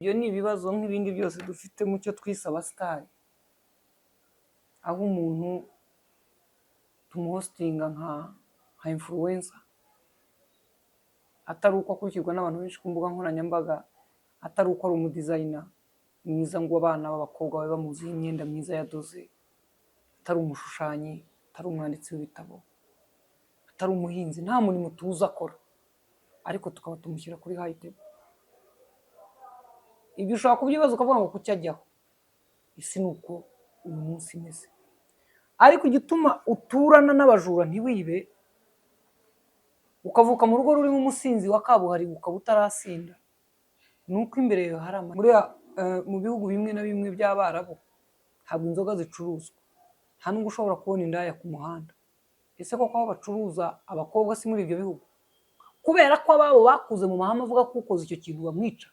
Ibyo ni ibibazo nk'ibindi byose dufite mu cyo twise abasitari, aho umuntu tumuhostinga nka influencer, atari uko akurikirwa n'abantu benshi ku mbuga nkoranyambaga, atari uko ari umudizayina mwiza ngo abana b'abakobwa babe bamuziho imyenda myiza yadoze, atari umushushanyi, atari umwanditsi w'ibitabo, atari umuhinzi, nta murimo tuzi akora, ariko tukaba tumushyira kuri high table. Ibyo ushobora kubyibaza ukavuga ngo kuki ajyaho, isi ni uko uyu munsi imeze. Ariko igituma uturana n'abajura ntiwibe, ukavuka mu rugo rurimo umusinzi wa kabuhariwe ukaba utarasinda, ni uko imbere yawe hari mu bihugu bimwe na bimwe by'Abarabu ntabwo inzoga zicuruzwa, nta n'ubwo ushobora kubona indaya ku muhanda. Ese koko aho bacuruza abakobwa si muri ibyo bihugu? Kubera ko ababo bakuze mu mahame avuga ko ukoze icyo kintu bamwica,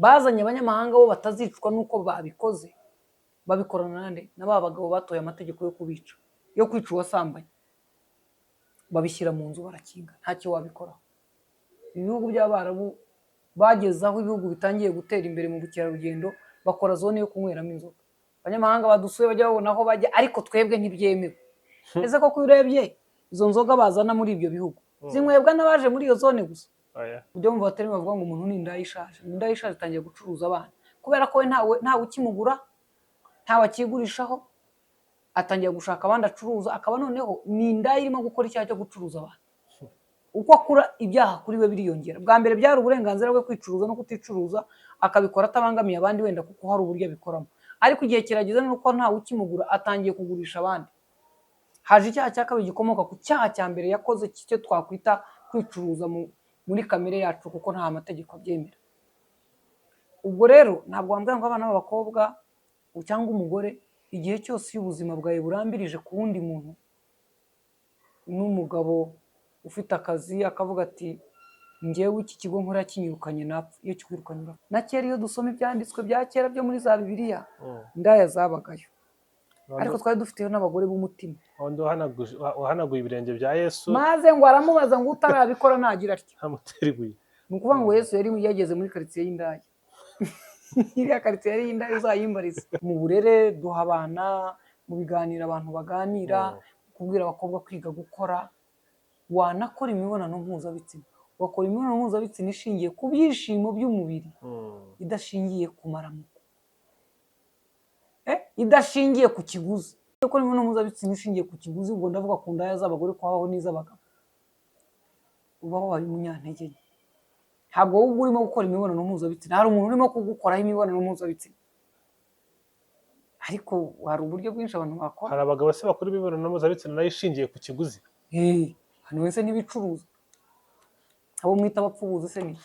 bazanye abanyamahanga bo batazicwa n'uko babikoze, babikorana nande na ba bagabo batoye amategeko yo kubica, yo kwica uwasambanye, babishyira mu nzu barakinga, ntacyo wabikoraho. Ibihugu by'Abarabu bageze aho ibihugu bitangiye gutera imbere mu bukerarugendo, bakora zone yo kunyweramo inzoga. Abanyamahanga badusuye bajya babona aho bajya, ariko twebwe ntibyemewe. Ese koko urebye izo nzoga bazana muri ibyo bihugu zinywebwa n'abaje muri iyo zone gusa? Ujya mu bateri bavuga ngo umuntu ni indaya ishaje. Indaya ishaje itangiye gucuruza abana, kubera ko ntawe ukimugura, ntawe akigurishaho, atangiye gushaka abandi acuruza, akaba noneho ni indaya irimo gukora icyaha cyo gucuruza abantu. Uko akura ibyaha kuri we biriyongera. Bwa mbere byari uburenganzira bwe kwicuruza no kuticuruza, akabikora atabangamiye abandi wenda kuko hari uburyo abikoramo, ariko igihe kirageze nuko ntawe ukimugura, atangiye kugurisha abandi. Haje icyaha cya kabiri gikomoka ku cyaha cya mbere yakoze, cyo twakwita kwicuruza muri kamere yacu, kuko nta mategeko abyemera. Ubwo rero ntabwo wambwira ngo abana b'abakobwa cyangwa umugore igihe cyose iyo ubuzima bwawe burambirije ku wundi muntu, n'umugabo ufite akazi akavuga ati njyewe iki kigo nkora kinyirukanye napfa, iyo kikwirukanye urapfa. Na kera iyo dusoma ibyanditswe bya kera byo muri za Bibiliya, indaya zabagayo, ariko twari dufiteyo n'abagore b'umutima. wahanaguye ibirenge bya Yesu, maze ngo aramubaza ngo utarabikora nagira atya, ntamutera ibuye. ni ukuvuga ngo Yesu yari yageze muri karitsiye y'indaya. Iriya karitsiye yari y'indaya uzayimbarize. Mu burere duha abana, mu biganiro abantu baganira, kubwira abakobwa kwiga gukora, wanakora imibonano mpuzabitsina, wakora imibonano mpuzabitsina ishingiye ku byishimo by'umubiri, idashingiye ku maramuko, idashingiye ku kiguzi. Gukora imibonano mpuzabitsina ishingiye ku kiguzi, ubwo ndavuga ku ndaya z'abagore ko habaho n'iz'abagabo, ubaho wari umunyantege nke. Ntabwo wowe urimo gukora imibonano mpuzabitsina, hari umuntu urimo kugukoraho imibonano mpuzabitsina, ariko hari uburyo bwinshi abantu bakora. Hari abagabo se bakora imibonano mpuzabitsina nayo ishingiye ku kiguzi. Hano wese ntibicuruza, abo mwita abapfubuzi se ni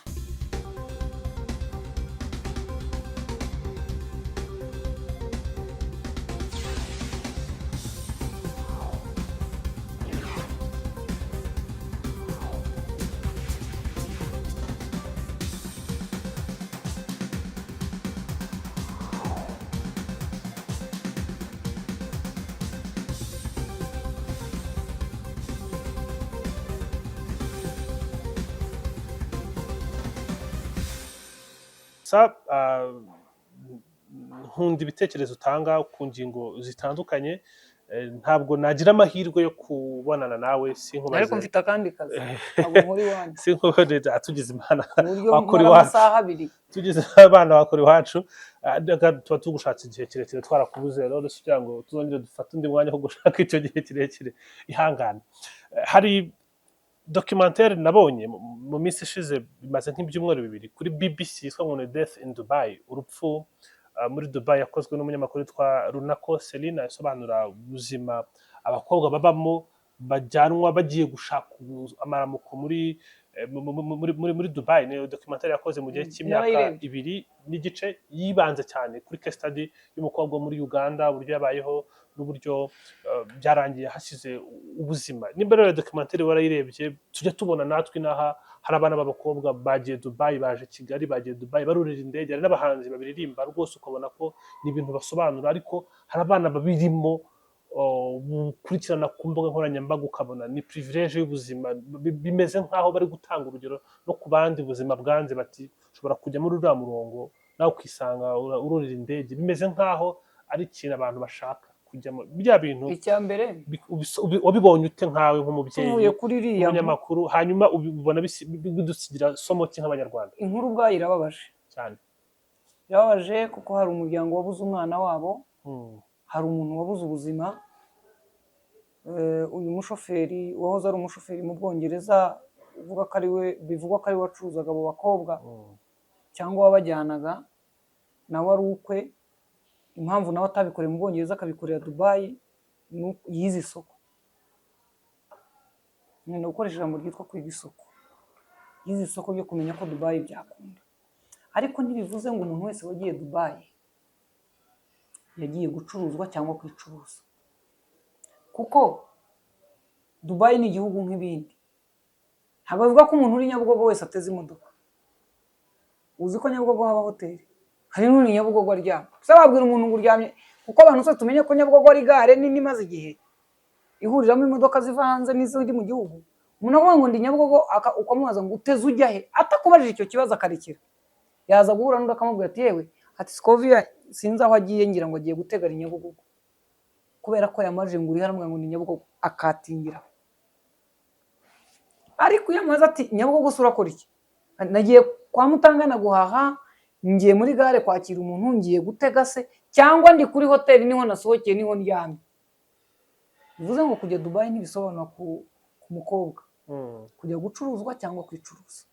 nkunda ibitekerezo utanga ku ngingo zitandukanye. Ntabwo nagira amahirwe yo kubonana nawe, sinkubaze, ariko mfite akandi kazi, abo muri wanyu sinkubaze tugize imana wakora amasaha abiri, tugize abana bakora iwacu, tuba tugushatse igihe kirekire twarakubuze, rero kugira ngo tuzongere dufate undi mwanya wo gushaka icyo gihe kirekire, ihangane. Hari documentaire nabonye mu minsi ishize, bimaze nk'ibyumweru bibiri, kuri BBC yitwa ngo ni Death in Dubai, urupfu muri Dubai, yakozwe n'umunyamakuru witwa Runako Selina, yasobanura ubuzima abakobwa babamo bajyanwa bagiye gushaka amaramuko muri Dubai. Ni documentaire yakoze mu gihe cy'imyaka 2 n'igice, yibanze cyane kuri case study y'umukobwa muri Uganda, uburyo yabayeho n'uburyo byarangiye hasize ubuzima. Nimba rero documentaire warayirebye, tujya tubona natwe inaha hari abana b'abakobwa bagiye Dubai, baje Kigali, bagiye Dubai barurira indege, hari n'abahanzi babiririmba rwose ukabona ko ni ibintu basobanura, ariko hari abana babirimo gukurikirana ku mbuga nkoranyambaga, ukabona ni privilege y'ubuzima, bimeze nk'aho bari gutanga urugero no ku bandi ubuzima bwanze, bati ushobora kujya muri uriya murongo nawe ukisanga ururira indege bimeze nk'aho ari ikintu abantu bashaka kujyamo bya bintu icya mbere wabibonye ute nkawe nk'umubyeyi tuvuye kuri iriya umunyamakuru hanyuma ubibona bidusigira somo ki nk'abanyarwanda inkuru ubwayo irababaje cyane birababaje kuko hari umuryango wabuze umwana wabo hari umuntu wabuze ubuzima uyu mushoferi wahoze ari umushoferi mu Bwongereza bivugwa ko ari we wacuruzaga abo bakobwa cyangwa wabajyanaga nawe ari ukwe impamvu nawe atabikoreye mu Bwongereza akabikorera Dubai yize isoko ni gukoresha ijambo ryitwa kwiga isoko yize isoko ryo kumenya ko Dubai byakunda ariko ntibivuze ngo umuntu wese wagiye Dubai yagiye gucuruzwa cyangwa kwicuruza kuko Dubai ni igihugu nk'ibindi ntabwo bivuga ko umuntu uri Nyabugogo wese ateze imodoka uzi ko Nyabugogo haba hoteli hari n'uri Nyabugogo aryama gusa babwira umuntu ngo uryamye kuko abantu bose tumenye ko Nyabugogo ari gare nini imaze igihe ihuriramo imodoka ziva hanze n'izindi mu gihugu umuntu avuga ngo ndi Nyabugogo ukamubaza ngo uteze ujya he atakubajije icyo kibazo akarekera yaza guhura n'undi akamubwira ati yewe ati Scovia sinzi aho agiye ngira ngo agiye gutega Nyabugogo kubera ko yamaje ngo uri haramwe ngo ni Nyabugogo akatingira ariko yamaze ati Nyabugogo urakora iki nagiye kwa Mutangana guhaha ngiye muri gare kwakira umuntu ngiye gutega se cyangwa ndi kuri hoteli niho nasohokeye niho ndyamye bivuze ngo kujya Dubai ntibisobanura ku mukobwa kujya gucuruzwa cyangwa kwicuruza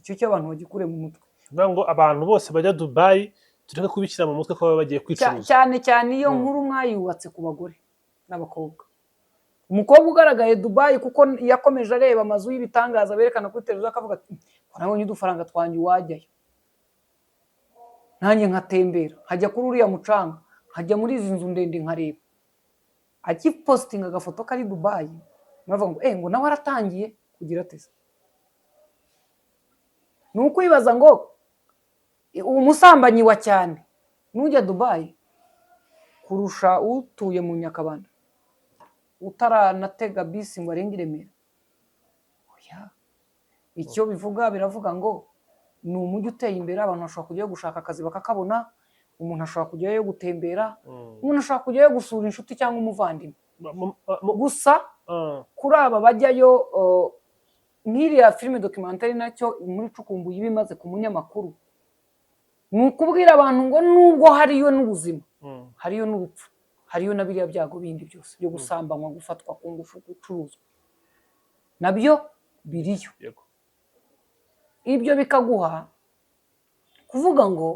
icyo cyo abantu bagikure mu mutwe ngo abantu bose bajya Dubai tureke kubishyira mu mutwe ko baba bagiye kwicuruza cyane iyo nkuru mwayubatse ku bagore n'abakobwa umukobwa ugaragaye Dubai kuko yakomeje areba amazu y'ibitangaza berekana kuri televiziyo akavuga ati nabonye udufaranga twanjye wajyayo nanjye nkatembera nkajya kuri uriya mucanga nkajya muri izi nzu ndende nkareba akipositinga agafoto kari Dubai muravuga ngo ngo nawe aratangiye kugira ateze ni ukwibaza ngo umusambanyi wa cyane nujya Dubai kurusha utuye mu Nyakabanda utaranatega bisi ngo arenge i Remera icyo biravuga ngo ni umujyi uteye imbere abantu bashobora kujyayo gushaka akazi bakakabona umuntu ashobora kujyayo gutembera umuntu ashobora kujyayo gusura inshuti cyangwa umuvandimwe gusa kuri aba bajyayo nk'iriya filime documentary nacyo muri Cukumbuye iba imaze ku munyamakuru ni ukubwira abantu ngo nubwo hariyo n'ubuzima hariyo n'urupfu hariyo na biriya byago bindi byose byo gusambanywa gufatwa ku ngufu gucuruzwa nabyo biriyo ibyo bikaguha kuvuga ngo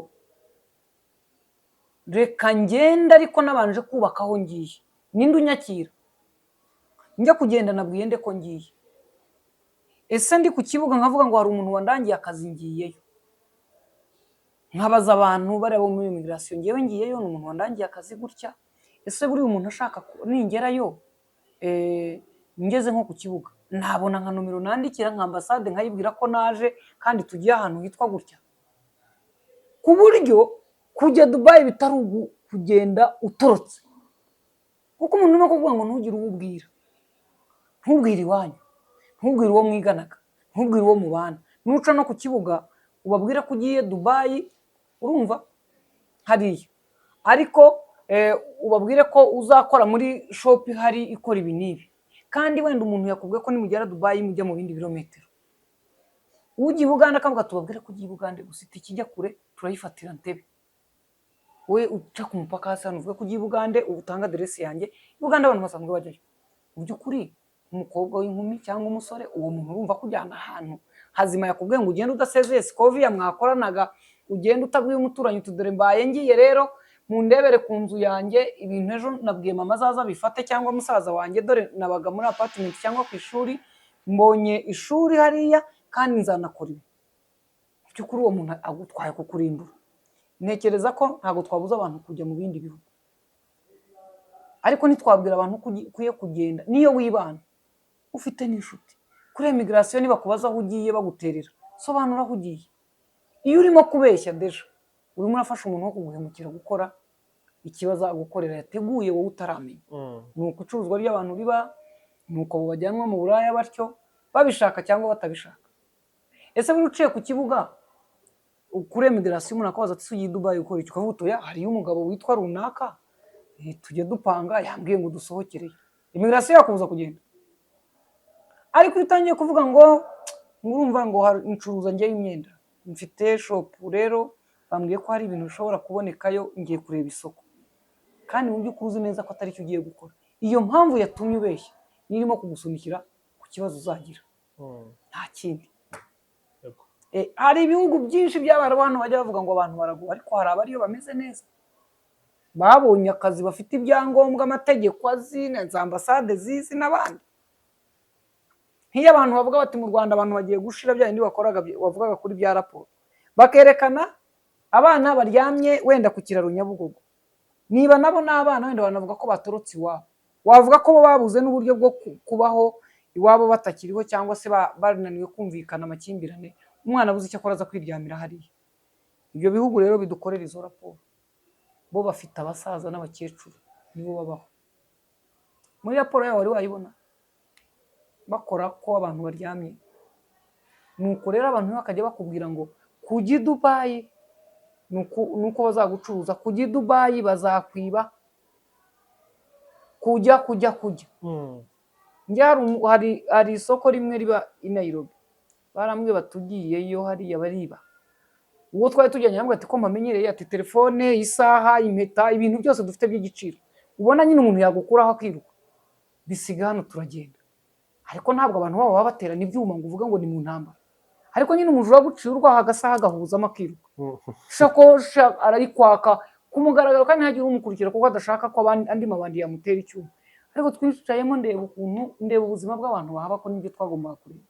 reka ngenda ariko nabanje kubaka aho ngiye ninde unyakira njya kugenda nabwiye nde ko ngiye ese ndi ku kibuga nkavuga ngo hari umuntu wandangiye akazi ngiyeyo nkabaza abantu bareba muri immigration ngiyeyo ni umuntu wandangiye akazi gutya ese buri umuntu ashaka ningerayo ngeze nko ku kibuga nabona nka nomero nandikira nka ambasade nkayibwira ko naje kandi tugiye ahantu hitwa gutya ku buryo kujya Dubai bitari kugenda utorotse kuko umuntu urimo kuvuga ngo ntugire uwo ubwira ntubwire iwanyu ntubwire uwo mwiganaga ntubwire uwo mubana nuca no ku kibuga ubabwira ko ugiye Dubai urumva hariya ariko ubabwire ko uzakora muri shop hari ikora ibi n'ibi kandi wenda umuntu yakubwiye ko nimugera Dubai mujya mu bindi birometero ugiye Uganda akavuga tubabwire ko ugiye Uganda gusa ikijya kure turayifatira Ntebe we uca ku mupaka hasi hano uvuga ko ugiye Uganda ubutanga aderesi yanjye Uganda abantu basanzwe bajyayo mu by'ukuri umukobwa w'inkumi cyangwa umusore uwo muntu urumva kujyana ahantu hazima yakubwiye ngo ugende udasezeye Scovia mwakoranaga ugende utabwiye umuturanyi tudore mbaye ngiye rero mundebere ku nzu yanjye ibintu ejo nabwiye mama azaza bifate cyangwa musaza wanjye dore nabaga muri apartment cyangwa ku ishuri mbonye ishuri hariya kandi nzanakora ibi by'ukuri uwo muntu agutwaye kukurimbura ntekereza ko ntabwo twabuza abantu kujya mu bindi bihugu ariko ntitwabwira abantu kuye kugenda niyo wibana ufite n'inshuti kuri immigration nibakubaza aho ugiye baguterera sobanura aho ugiye iyo urimo kubeshya deja urimo urafasha umuntu wo kuguhemukira gukora ikibazo agukorera yateguye wowe utaramenya ni ugucuruzwa ry'abantu riba ni uko bajyanwa mu buraya batyo babishaka cyangwa batabishaka ese buri uciye ku kibuga kuri immigration umuntu akabaza ati ugiye i Dubai ukora iki, ukavuga uti hariyo umugabo witwa runaka tujye dupanga yambwiye ngo dusohokereye, immigration yakubuza kugenda. Ariko iyo utangiye kuvuga ngo murumva ngo ncuruza njye imyenda, mfite shop rero bambwiye ko hari ibintu bishobora kubonekayo, ngiye kureba isoko, kandi mu by'ukuri uzi neza ko atari cyo ugiye gukora, iyo mpamvu yatumye ubeshya nirimo kugusunikira ku kibazo uzagira, nta kindi. Hari ibihugu byinshi by'abantu bajya bavuga ngo abantu baraguha, ariko hari abariyo bameze neza, babonye akazi, bafite ibyangombwa, amategeko azi, na za ambasade zizi n'abandi. Nk'iyo abantu bavuga bati mu Rwanda abantu bagiye gushira bya bindi wavugaga kuri bya raporo, bakerekana abana baryamye wenda ku kiraro Nyabugogo, niba nabo n'abana wenda banavuga ko batorotse iwabo, wavuga ko bo babuze n'uburyo bwo kubaho iwabo batakiriho, cyangwa se barananiwe kumvikana amakimbirane, umwana abuze icyo akora aza kwiryamira hariya. Ibyo bihugu rero bidukorera izo raporo, bo bafite abasaza n'abakecuru nibo babaho. Muri raporo yawe wari wayibona bakora ko abantu baryamye, nuko rero abantu bakajya bakubwira ngo kujya i Dubai nuko bazagucuruza, kujya i Dubai bazakwiba, kujya hari isoko rimwe riba i Nairobi, barambwiye batugiyeyo hariya bariba. Uwo twari tujyanye yambwiye ati ko mpamenyereye, ati telefone, isaha, impeta, ibintu byose dufite by'igiciro, ubona nyine umuntu yagukuraho akiruka, bisiga hano turagenda. Ariko ntabwo abantu babo baba baterana ibyuma ngo uvuga ngo ni mu ntambara, ariko nyine umuntu uraguciye urwaho agasaha agahuzamo akiruka, shakosha arayikwaka ku mugaragaro, kandi ntihagire umukurikira kuko adashaka ko andi mabandi yamutera icyuma. Ariko twicayemo ndeba ubuzima bw'abantu bahaba, ko nibyo twagombaga kureba.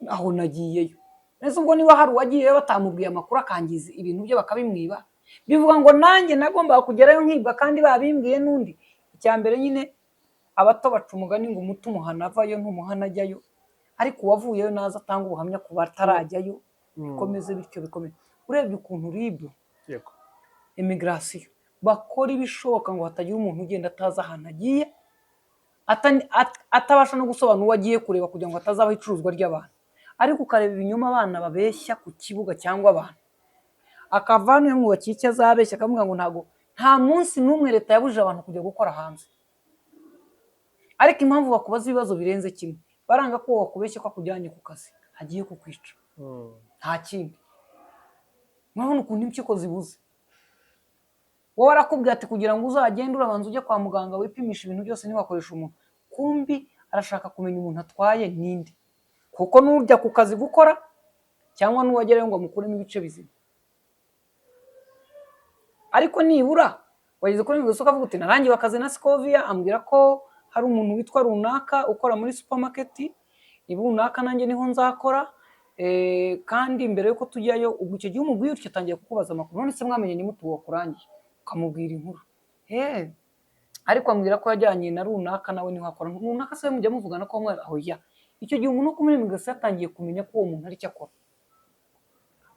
Aho nagiyeyo nese ubwo niba hari uwagiyeyo batamubwiye amakuru akangiza ibintu bye bakabimwiba, bivuga ngo nanjye nagombaga kugerayo nkibwa kandi babimbwiye n'undi. Icya mbere nyine abato baca umugani ngo umuti umuhana avayo ntumuhana ajyayo, ariko uwavuyeyo naza atanga ubuhamya ku batarajyayo, bikomeze bityo bikomeye. Urebye ukuntu RIB immigration bakora ibishoboka ngo hatagira umuntu ugenda atazi ahantu agiye, atabasha no gusobanura uwo agiye kureba kugira ngo atazabaho icuruzwa ry'abantu. Ariko ukareba ibinyoma abana babeshya ku kibuga cyangwa abantu, akava hano yamwubakiye icyo azabeshya, akavuga ngo nta munsi n'umwe leta yabujije abantu kujya gukora hanze, ariko impamvu bakubaza ibibazo birenze kimwe, baranga ko wakubeshya ko akujyanye ku kazi agiye kukwica, nta kindi. Murabona ukuntu impyiko zibuze. Wowe arakubwira ati kugira ngo uzagende urabanza ujye kwa muganga wipimisha ibintu byose ntiwakoresha umuntu, kumbi arashaka kumenya umuntu atwaye ninde, kuko n'ujya ku kazi gukora cyangwa n'uwagerayo ngo amukuremo ibice bizima. Ariko nibura wageze kuri ngo ukavuga uti narangiye akazi na Scovia, ambwira ko hari umuntu witwa runaka ukora muri supermarket runaka, nanjye niho nzakora, kandi mbere yuko tujyayo ubwo icyo gihe umubwiye utyo atangiye kukubaza amakuru, none se mwamenye ni mutu wakurangiye, ukamubwira inkuru. Ariko ambwira ko yajyanye na runaka nawe niho akora, runaka se mujya muvugana ko mwe aho ya. Icyo gihe umuntu uko muri immigration yatangiye kumenya ko uwo muntu ari cyo akora,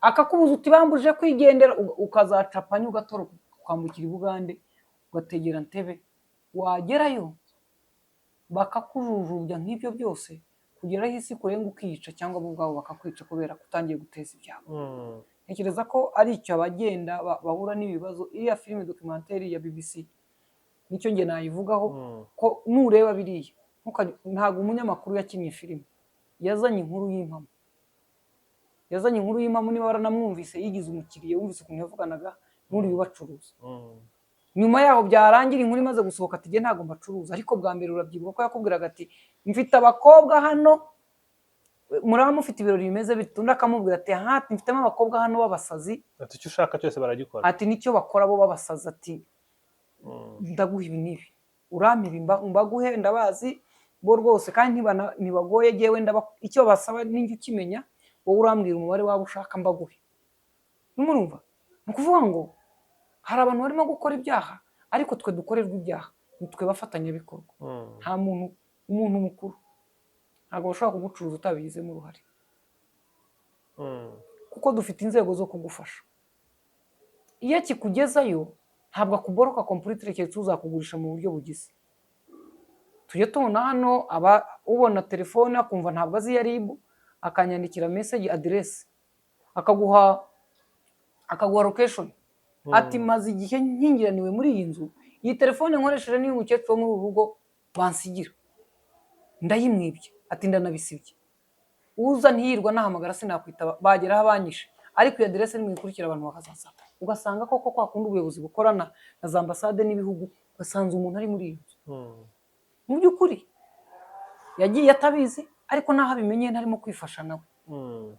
akakubuza uti bambuje kwigendera, ukazacapanya ugatoroka ukambukira i Bugande ugategera Ntebe, wagerayo bakakujujubya nk'ibyo byose kugera aho isi kurenga ukiyica, cyangwa bo ubwabo bakakwica kubera kutangiye guteza ibyago. Ntekereza ko ari icyo abagenda bahura n'ibibazo. Iriya filime documentaire ya BBC nicyo nge nayivugaho, ko nureba biriya ntabwo umunyamakuru yakinnye filime, yazanye inkuru y'impamo, niba waranamwumvise yigize umukiriya, wumvise ukuntu yavuganaga n'uri ubacuruza. Nyuma yaho byarangira inkuru imaze gusohoka ati ntabwo mbacuruza, ariko bwa mbere urabyibuka ko yakubwiraga ati mfite abakobwa hano, muraba mufite ibirori bimeze bityo, undi akamubwira ati mfitemo abakobwa hano b'abasazi, ati icyo ushaka cyose baragikora, ati nicyo bakora bo b'abasazi, ati ndaguha ibi n'ibi, urampiba mbaguhe, ndabazi bo rwose kandi ntibagoye, yewe icyo basaba n'injye ukimenya, wowe urambwira umubare wabo ushaka mbaguhe. Numurumva ni ukuvuga ngo hari abantu barimo gukora ibyaha, ariko twe dukorerwa ibyaha nitwe bafatanyabikorwa. Nta umuntu mukuru ntabwo bashobora kugucuruza utabigizemo uruhare, kuko dufite inzego zo kugufasha. Iyo kikugezayo ntabwo akuboroka completely, keretse uzakugurisha mu buryo bugize. Tujye tubona hano ubona telefone akumva ntabwo azi ya RIB, akanyandikira message address akaguha location, ati maze igihe nkingiraniwe muri iyi nzu, iyi telefone nkoresheje niyo umukecuru wo muri uru rugo bansigira, ndayimwibye, ati ndanabisibye, uza ntiyirwa nahamagara sinakwitaba, bagera aho abanyishe, ariko iyo aderese nimwikurikira abantu bakazasaba, ugasanga koko kwa kundi ubuyobozi bukorana na za ambasade n'ibihugu, ugasanze umuntu ari muri iyo nzu. Mu by'ukuri yagiye atabizi, ariko naho abimenye ntarimo kwifasha nawe,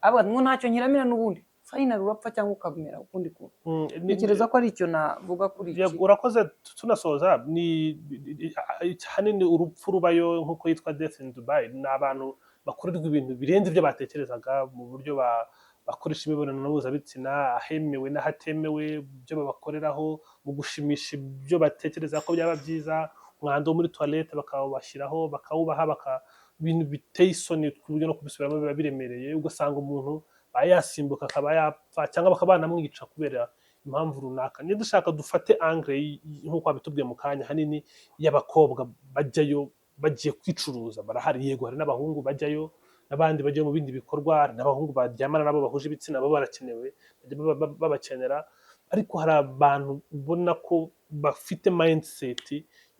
avuga ngo ntacyo nkiramira n'ubundi fayinali urapfa cyangwa ukabimera ukundi kuntu. Ntekereza ko ari icyo navuga kuri iki. Urakoze. Tunasoza, ni hanini urupfu rubayo nk'uko yitwa Death in Dubai, ni abantu bakorerwa ibintu birenze ibyo batekerezaga mu buryo bakoresha imibonano mpuzabitsina, ahemewe n'ahatemewe, ibyo babakoreraho mu gushimisha ibyo batekereza ko byaba byiza, umwanda wo muri toilette bakawubashyiraho, bakawubaha, ibintu biteye isoni ku buryo no kubisubiramo biba biremereye, ugasanga umuntu yasimbuka akaba yapfa cyangwa bakaba banamwica kubera impamvu runaka. Niyo dushaka dufate angle nk'uko babitubwiye mu kanya, hanini y'abakobwa bajyayo bagiye kwicuruza, barahari, yego hari n'abahungu bajyayo, n'abandi bajyayo mu bindi bikorwa, hari n'abahungu baryamana nabo bahuje ibitsina, baba barakenewe, babakenera, ariko hari abantu ubona ko bafite mindset,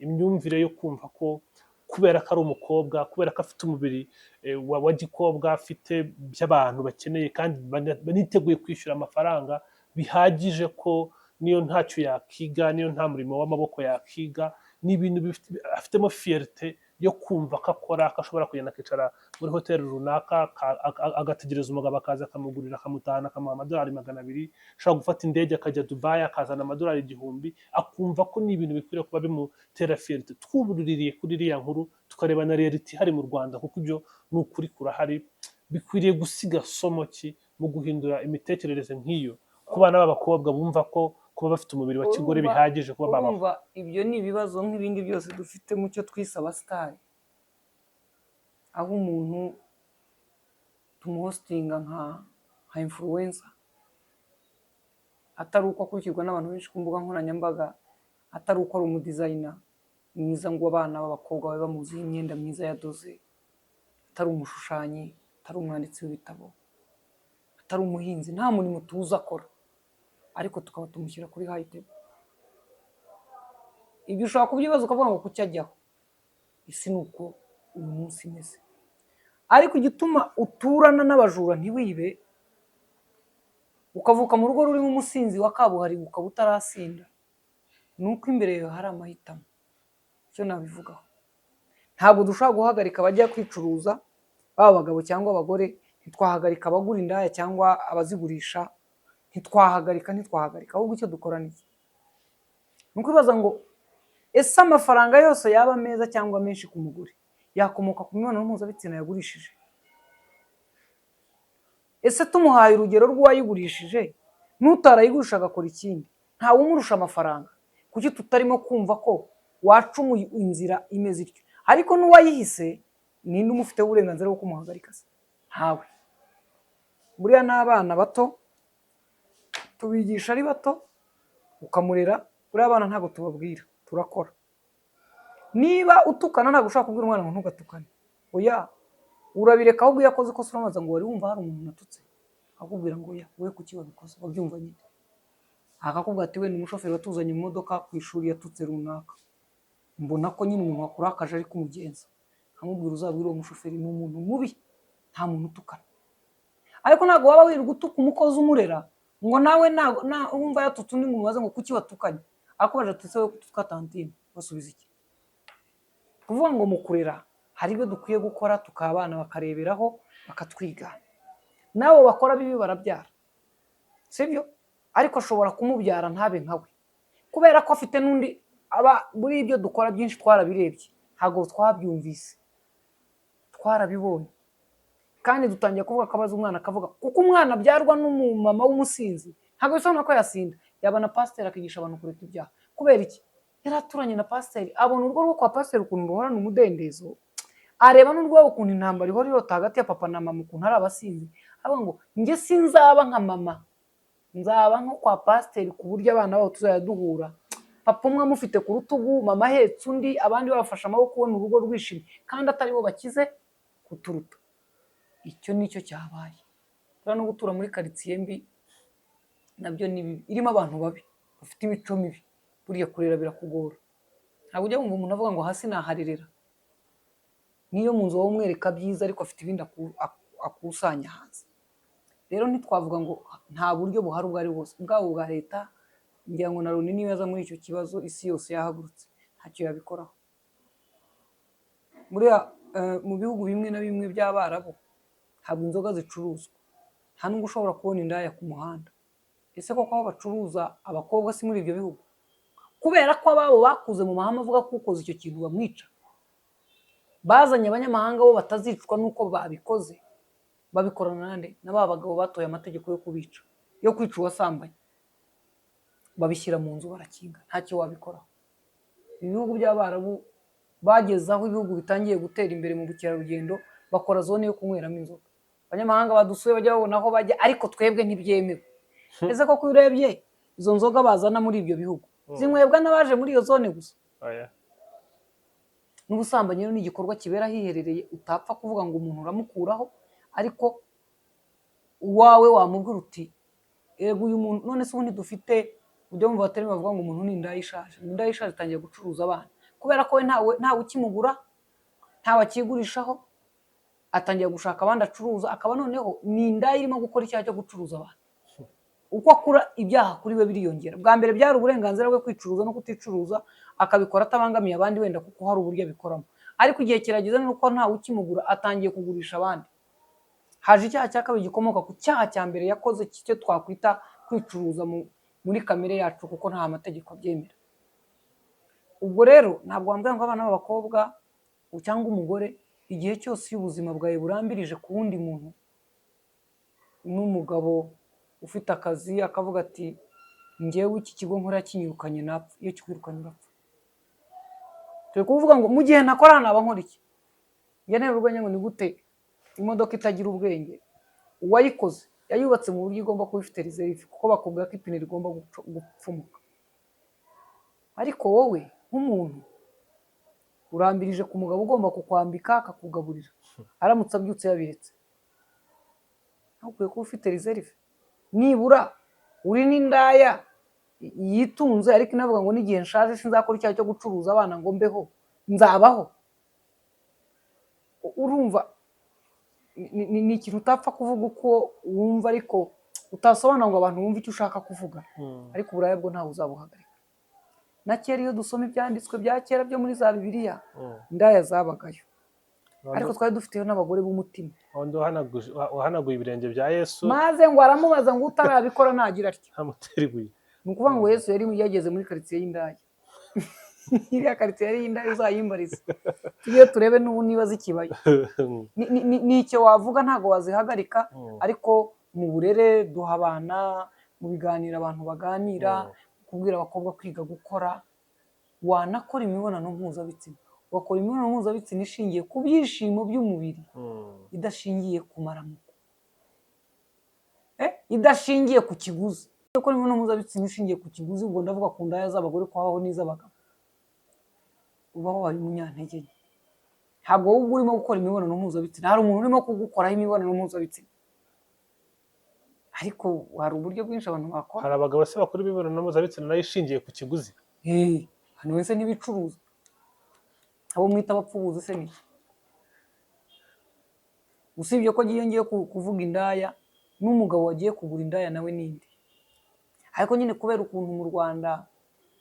imyumvire yo kumva ko kubera ko ari umukobwa, kubera ko afite umubiri wa gikobwa, afite by'abantu bakeneye kandi baniteguye kwishyura amafaranga bihagije, ko niyo ntacyo yakiga, niyo nta murimo w'amaboko yakiga, ni ibintu afitemo fierté yo kumva ko akora, ko ashobora kugenda akicara muri hoteli runaka agategereza umugabo akaza akamugurira, akamutahana, akamuha amadolari 200, ashobora gufata indege akajya Dubai akazana amadolari 1000, akumva ko ni ibintu bikwiriye kuba bimutera fierté. Twubuririye kuri iriya nkuru tukareba na reality hari mu Rwanda, kuko ibyo ni ukuri kurahari, bikwiriye gusiga somo ki mu guhindura imitekerereze nk'iyo ku bana b'abakobwa bumva ko kuba bafite umubiri wa kigore bihagije kuba babaho. Urumva ibyo ni ibibazo nk'ibindi byose dufite mu cyo twise abasitari, aho umuntu tumuhostinga nka influencer, atari uko akurikirwa n'abantu benshi ku mbuga nkoranyambaga, atari uko ari umudizayina mwiza ngo abana b'abakobwa babe bamuziho imyenda myiza yadoze, atari umushushanyi, atari umwanditsi w'ibitabo, atari umuhinzi, nta murimo tuzi akora, ariko tukaba tumushyira kuri high table. Ibyo ushobora kubyibaza ukavuga ngo kuki ajyaho, isi ni uko uyu munsi imeze. Ariko igituma uturana n'abajura ntiwibe, ukavuka mu rugo rurimo umusinzi wa kabuhariwe ukaba utarasinda, ni uko imbere yawe hari amahitamo. Icyo nabivugaho, ntabwo dushobora guhagarika abajya kwicuruza, baba abagabo cyangwa abagore, ntitwahagarika abagura indaya cyangwa abazigurisha, ntitwahagarika, ahubwo icyo dukora ni iki? Ni ukwibaza ngo ese amafaranga yose yaba meza cyangwa menshi ku mugore yakomoka ku mibonano mpuzabitsina yagurishije? Ese tumuhaye urugero rw'uwayigurishije n'utarayigurisha agakora ikindi, ntawe umurusha amafaranga, kuki tutarimo kumva ko wacumuye inzira imeze ityo? Ariko n'uwayihise ninde umufiteho uburenganzira bwo kumuhagarika se? Ntawe. Buriya n'abana bato tubigisha ari bato, ukamurera, buriya abana ntabwo tubabwira, turakora. Niba utukana ntabwo ushaka kubwira umwana ngo ntugatukane, oya, urabireka, ahubwo iyo akoze ikosa uramaza ngo wari wumva hari umuntu natutse, akakubwira ngo oya, wowe kuki wabikoze, wabyumva nyine, akakubwira ati we ni umushoferi watuzanye mu modoka ku ishuri yatutse runaka, mbona ko nyine umuntu wakurakaje ari kumugenza, akamubwira uzabwira uwo mushoferi ni umuntu mubi, nta muntu utukana. Ariko ntabwo waba wirirwa utuka umukozi umurera ngo nawe wumva yatutse undi ngo umubaze ngo kuki watukanye, akubaje ati se wowe kutuka tantine, basubiza iki? Kuvuga ngo mu kurera hari ibyo dukwiye gukora, tukabana bakareberaho bakatwigana. Nabo bakora bibi barabyara, sibyo? Ariko ashobora kumubyara ntabe nkawe, kubera ko afite n'undi. Muri ibyo dukora byinshi twarabirebye, ntabwo twabyumvise, twarabibonye, kandi dutangiye kuvuga akabaza umwana akavuga, kuko umwana abyarwa n'umumama w'umusinzi ntabwo bisobanura ko yasinda. Yaba na pasiteri akigisha abantu kureka ibyaha, kubera iki? Yari aturanye na pasiteri, abona urugo rwo kwa pasiteri ukuntu ruhorana umudendezo, areba n'urwabo ukuntu intambara ihora irota hagati ya papa na mama ukuntu ari abasinzi, avuga ngo njye sinzaba nka mama, nzaba nko kwa pasiteri, ku buryo abana babo tuzajya duhura, papa umwe amufite ku rutugu, mama ahetse undi, abandi babafasha amaboko, kubona urugo rwishimye, kandi atari bo bakize kuturuta. Icyo nicyo cyabaye. Buriya no gutura muri karitsiye mbi nabyo ni bibi, irimo abantu babi bafite imico mibi, buriya kurera birakugora. Ntabwo ujya wumva umuntu avuga ngo hasi naharerera, niyo mu nzu wowe umwereka byiza ariko afite ibindi akusanya hanze. Rero ntitwavuga ngo nta buryo buhari ubwo ari bwose, bwaba ubwa leta, ngira ngo na Loni niyo yaza muri icyo kibazo isi yose yahagurutse ntacyo yabikoraho. Buriya mu bihugu bimwe na bimwe by'Abarabu ntabwo inzoga zicuruzwa, nta n'ubwo ushobora kubona indaya ku muhanda. Ese koko aho bacuruza abakobwa si muri ibyo bihugu? Kubera ko ababo bakuze mu mahame avuga ko ukoze icyo kintu bamwica, bazanye abanyamahanga bo batazicwa n'uko babikoze, babikorana nande na ba bagabo batoye amategeko yo kubica, yo kwica uwasambanye, babishyira mu nzu barakinga, ntacyo wabikoraho. Ibihugu by'Abarabu bageze aho ibihugu bitangiye gutera imbere mu bukerarugendo, bakora zone yo kunyweramo inzoga. Abanyamahanga badusuye bajya babona aho bajya, ariko twebwe ntibyemewe. Ese koko iyo urebye izo nzoga bazana muri ibyo bihugu zinywebwa n'abaje muri iyo zone gusa. N'ubusambanyi rero ni igikorwa kibera hiherereye, utapfa kuvuga ngo umuntu uramukuraho, ariko uwawe wamubwira uti ego uyu muntu, none se ubundi dufite ujya wumva abatari bavuga ngo umuntu ni indaya ishaje. Indaya ishaje itangiye gucuruza abana kubera ko we ntawe ukimugura, ntawe akigurishaho, atangiye gushaka abandi acuruza, akaba noneho ni indaya irimo gukora icyaha cyo gucuruza abantu. Uko akura ibyaha kuri we biriyongera. Bwa mbere byari uburenganzira bwe kwicuruza no kuticuruza, akabikora atabangamiye abandi wenda kuko hari uburyo abikoramo, ariko igihe kirageze nuko ntawe ukimugura, atangiye kugurisha abandi. Haje icyaha cya kabiri gikomoka ku cyaha cya mbere yakoze, cyo twakwita kwicuruza muri kamere yacu kuko nta mategeko abyemera. Ubwo rero ntabwo wambwira ngo abana b'abakobwa cyangwa umugore igihe cyose iyo ubuzima bwawe burambirije ku wundi muntu, n'umugabo ufite akazi akavuga ati njyewe iki kigo nkora kinyirukanye napfa, iyo kikwirukanye urapfa. Turi kuvuga ngo mu gihe ntakora naba nkora iki? Njye ntera urwenya ngo ni gute imodoka itagira ubwenge, uwayikoze yayubatse mu buryo igomba kuba ifite reserve, kuko bakubwira ko ipine rigomba gupfumuka. Ariko wowe nk'umuntu urambirije ku mugabo ugomba kukwambika akakugaburira, aramutse abyutse yabiretse, ukwiye kuba ufite reserve. Nibura uri n'indaya yitunze, ariko inavuga ngo n'igihe nshaje sinzakora icyaha cyo gucuruza abana ngo mbeho, nzabaho. Urumva ni ikintu utapfa kuvuga uko wumva, ariko utasobanura ngo abantu bumve icyo ushaka kuvuga. Ariko uburaya bwo ntawe uzabuhagarika. Na kera iyo dusoma ibyanditswe bya kera byo muri za Bibiliya, indaya zabagayo, ariko twari dufiteyo n'abagore b'umutima. wahanaguye ibirenge bya Yesu, maze ngo aramubaza ngo utarabikora nagira atya. ntamutera ibuye. Ni ukuvuga ngo Yesu yari yageze muri karitsiye y'indaya. Iriya karitsiye yari y'indaya uzayimbarize, tujye turebe n'ubu niba zikibaye. Ni icyo wavuga, ntabwo wazihagarika, ariko mu burere duha abana, mu biganiro abantu baganira, kubwira abakobwa kwiga gukora, wanakora imibonano mpuzabitsina, ugakora imibonano mpuzabitsina ishingiye ku byishimo by'umubiri, idashingiye ku maramuko, idashingiye ku kiguzi. Gukora imibonano mpuzabitsina ishingiye ku kiguzi, ubwo ndavuga ku ndaya z'abagore ko habaho n'iz'abagabo, ubaho wari umunyantege nke. Ntabwo wowe urimo gukora imibonano mpuzabitsina, hari umuntu urimo kugukoraho imibonano mpuzabitsina, ariko hari uburyo bwinshi abantu bakora. Hari abagabo se bakora imibonano mpuzabitsina nayo ishingiye ku kiguzi. Hano wese n'ibicuruza, abo mwita abapfubuzi se ni usibye ko yongeye kuvuga indaya, n'umugabo wagiye kugura indaya nawe nindi. Ariko nyine kubera ukuntu mu Rwanda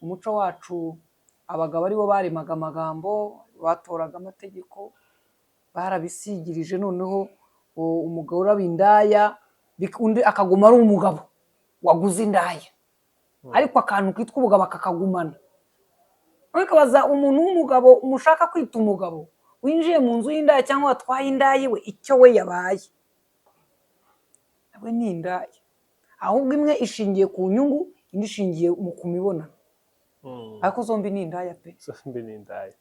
umuco wacu abagabo aribo baremaga amagambo, batoraga amategeko, barabisigirije, noneho umugabo uraba indaya undi akaguma ari umugabo waguze indaya, ariko akantu kitwa ubugabo akakagumana. Ukabaza umuntu w'umugabo umushaka kwita umugabo, winjiye mu nzu y'indaya cyangwa watwaye indaya iwe, icyo we yabaye nawe ni indaya, ahubwo imwe ishingiye ku nyungu, indi ishingiye ku mibonano, ariko zombi ni indaya pe. Zombi ni indaya.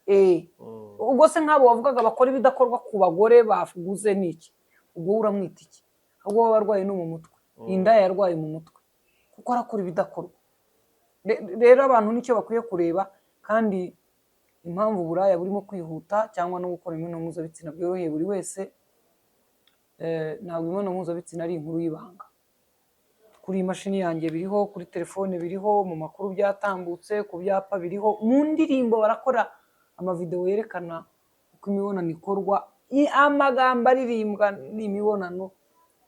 Ubwo se nk'abo bavugaga bakora ibidakorwa ku bagore baguze n'iki, ubwo uramwita iki? Ahubwo baba barwaye no mu mutwe. Indaya yarwaye mu mutwe kuko arakora ibidakorwa. Rero abantu nicyo bakwiye kureba, kandi impamvu uburaya burimo kwihuta cyangwa no gukora imibonano mpuzabitsina byoroheye buri wese, ntabwo imibonano mpuzabitsina ari inkuru y'ibanga. Kuri iyi mashini yanjye biriho, kuri telefone biriho, mu makuru byatambutse, ku byapa biriho, mu ndirimbo barakora amavidewo yerekana uko imibonano ikorwa, amagambo aririmbwa ni imibonano.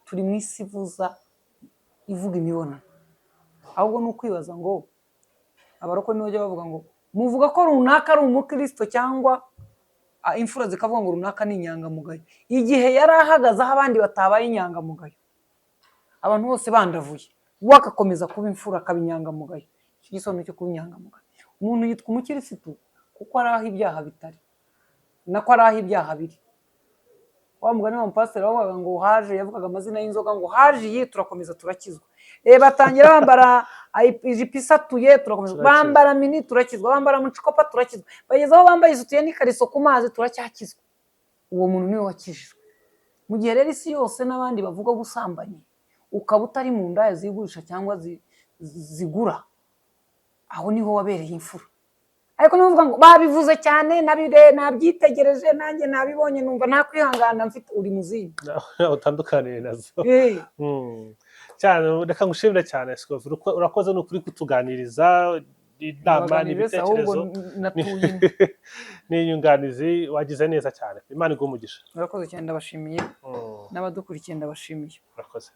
Turi mu isi ivuga imibonano, ahubwo ni ukwibaza ngo abarokore nibo bajya bavuga ngo muvuga ko runaka ari umukristo cyangwa imfura zikavuga ngo runaka ni inyangamugayo, igihe yari ahagaze aho abandi batabaye inyangamugayo, abantu bose bandavuye, we agakomeza kuba imfura akaba inyangamugayo. Icyo gisobanuro cyo kuba inyangamugayo. Umuntu yitwa umukirisitu kuko ari aho ibyaha bitari, nako ari aho ibyaha biri. Wa mugani wa mupasiteri wavugaga ngo haje, yavugaga amazina y'inzoga ngo haje iyi turakomeza turakizwa. Batangira bambara ijipo isatuye turakomeza, bambara mini turakizwa, bambara mucikopa turakizwa, bageze aho bambaye isutiye n'ikariso ku mazi turacyakizwa. Uwo muntu niwe wakijijwe. Mu gihe rero isi yose n'abandi bavuga ubusambanyi, ukaba utari mu ndaya zigurisha cyangwa zigura, aho niho wabereye imfura. Ariko nivuga ngo babivuze cyane, nabyitegereje, nanjye nabibonye, numva nta kwihangana mfite, uri muzinga utandukaniye nazo cyane. Reka ngushimire cyane Scovi, urakoze n'ukuri kutuganiriza inama n'ibitekerezo n'inyunganizi, wagize neza cyane. Imana iguhe umugisha. Urakoze cyane, ndabashimiye n'abadukurikiye ndabashimiye. Urakoze.